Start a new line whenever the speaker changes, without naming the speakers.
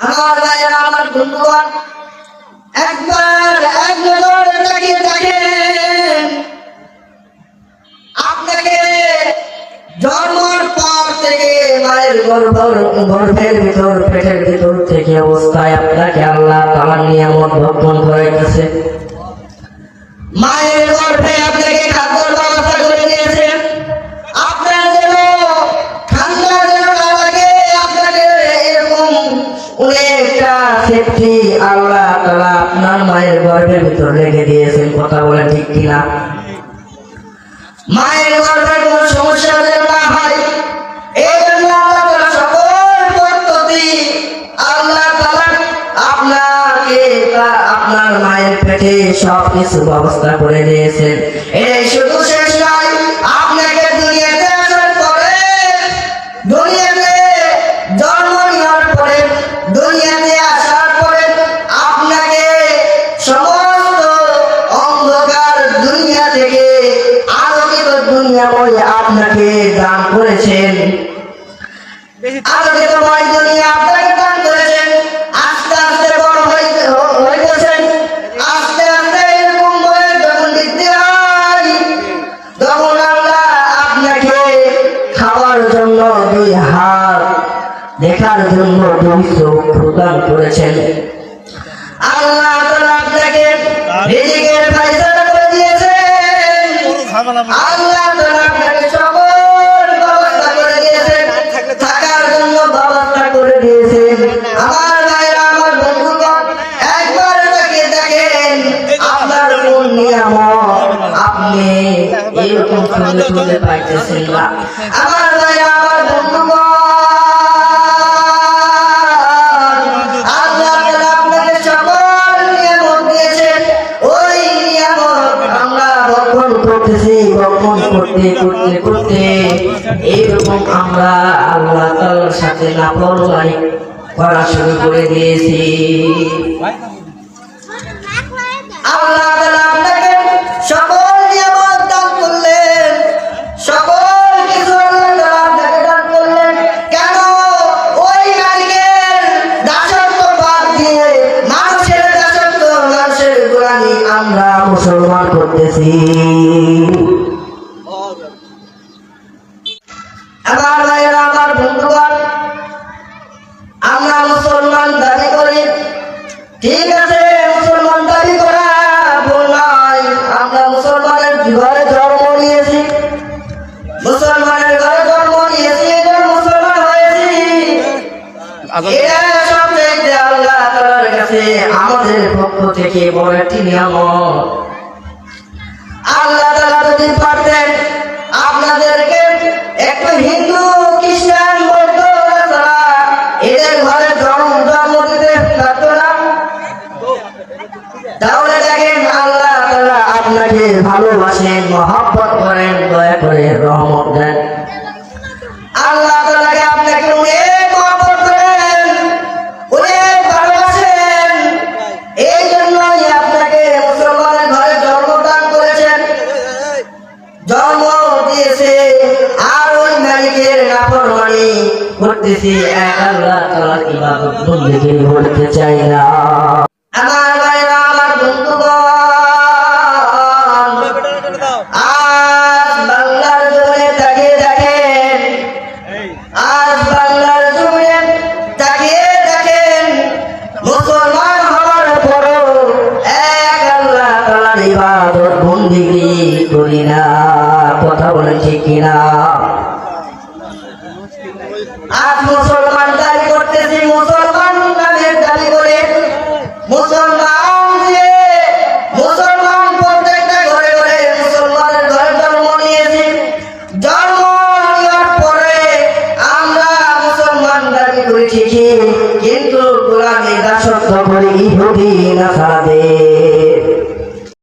আমার ভাইয়েরা, আমার বন্ধুগণ, একবার এক নজর তাকিয়ে দেখেন, আপনাকে জন্মের পর থেকে মায়ের গর্ভের ভিতর, পেটের ভিতর থেকে অবস্থায় আপনাকে আল্লাহ তাআলা নিয়ামত ভক্ষণ করাইতেছে। মায়ের গর্ভে আপনাকে খাদ্যের ব্যবস্থা করে দিয়েছে। আপনার যেন ঠান্ডা যেন না লাগে, আপনাকে এরকম অনেকটা সেফটি আল্লাহ তাআলা আপনার মায়ের গর্ভের ভিতর রেখে দিয়েছেন। কথা বলেন ঠিক কিনা? মায়ের গর্ভে কোনো সমস্যা যেন না হয়, এই জন্য আল্লাহ তাআলা সকল পদ্ধতি আল্লাহ তাআলা আপনাকে আপনার মায়ের পেটে সব কিছু ব্যবস্থা করে দিয়েছেন। এই শুধু শেষ নয়, আপনাকে দুনিয়াতে আসার পরে, দুনিয়াতে জন্ম নেওয়ার পরে, দুনিয়াতে আসার পরে আপনাকে সমস্ত অন্ধকার দুনিয়া থেকে আলোকিত দুনিয়াময় আপনাকে দান করেছেন। আলোকিতময় দুনিয়া আপনাকে দান করেছেন। আস্তে আস্তে বড় হইতেছেন। আস্তে আস্তে এরকম বয়স যখন বৃদ্ধি হয়, তখন আল্লাহ আপনাকে খাওয়ার জন্য দুই হাত, দেখার জন্য দুই চোখ প্রদান করেছেন। আল্লাহ তাআলা আপনাকে রিজিকের ফয়সালা করে দিয়েছেন। আল্লাহ তাআলা আপনাকে সকল ব্যবস্থা করে দিয়েছেন, থাকার জন্য ব্যবস্থা করে দিয়েছেন। আমার ভাইরা, আমার বন্ধুগণ, একবার তাকিয়ে দেখেন আপনার কোন নিয়ামত আপনি এরকম খুঁজে পাইতেছেন না। আমার ভাইরা, আমার বন্ধুগণ, আল্লাহ তাআলা আপনাকে সকল নিয়ামত দিয়েছেন। ওই নিয়ামত আমরা ভক্ষণ করতেছি, ভক্ষণ করতে করতে করতে এরকম আমরা আল্লাহ তাআলার সাথে নাফরমানি করা শুরু করে দিয়েছি। আল্লাহ তাআলা আপনাকে সকল নিয়ামত দান করলেন, সকল কিছু আল্লাহ তাআলা আপনাকে দান করলেন। কেন? ওই মালিকের দাসত্ব বাদ দিয়ে মানুষের দাসত্ব, মানুষের গোলামি আমরা মুসলমান করতেছি। আমার ভাইয়েরা, আমার বন্ধুগণ, আমরা মুসলমান দাবি করি, ঠিক আছে, মুসলমান দাবি করা ভুল নয়। আমরা মুসলমানের ঘরে জন্ম নিয়েছি, মুসলমানের ঘরে জন্ম নিয়েছি, মুসলমান হয়েছি। এটা সবচেয়ে আল্লাহ তাআলার কাছে আমাদের পক্ষ থেকে বড় একটি নিয়ামত। আল্লাহ তাআলা যদি পারতেন আপনাদেরকে একটু হিন্দু, খ্রিস্টান, বৌদ্ধ, এদের ঘরে জন্ম দিতে পারতো না? তাহলে দেখেন আল্লাহ তাআলা আপনাকে ভালোবাসেন, মহব্বত করেন, দয়া করে রহমত দেন। আল্লাহ তাআলাকে আপনাকে অনেক মহব্বত করেন, অনেক ভালোবাসেন। এই জন্যই আপনাকে মুসলমানের ঘরে জন্মদান করেছেন, জন্ম দিয়েছে। আর ওই মালিকের নাফরমানি করতেছি, এক আল্লাহ তাআলার ইবাদত বন্দেগী করতে চাই না। আমার ভাইরা, আমার বন্ধুগণ, আজ বাংলার জমিনে তাকিয়ে দেখেন, আজ বাংলার জমিনে তাকিয়ে দেখেন, মুসলমান হওয়ার পরও এক আল্লাহ তাআলার ইবাদত বন্দেগী করি না। কথা বলেন ঠিক কিনা? আজ মুসলমান দাবি করতেছি, মুসলমান নামের দাবি করে, মুসলমান যে মুসলমান প্রত্যেকটা ঘরে ঘরে মুসলমানের ঘরে জন্ম নিয়েছি। জন্ম নেওয়ার পরে আমরা মুসলমান দাবি করি ঠিকই, কিন্তু গোলামি দাসত্ব করি ইহুদি নাসারাদের।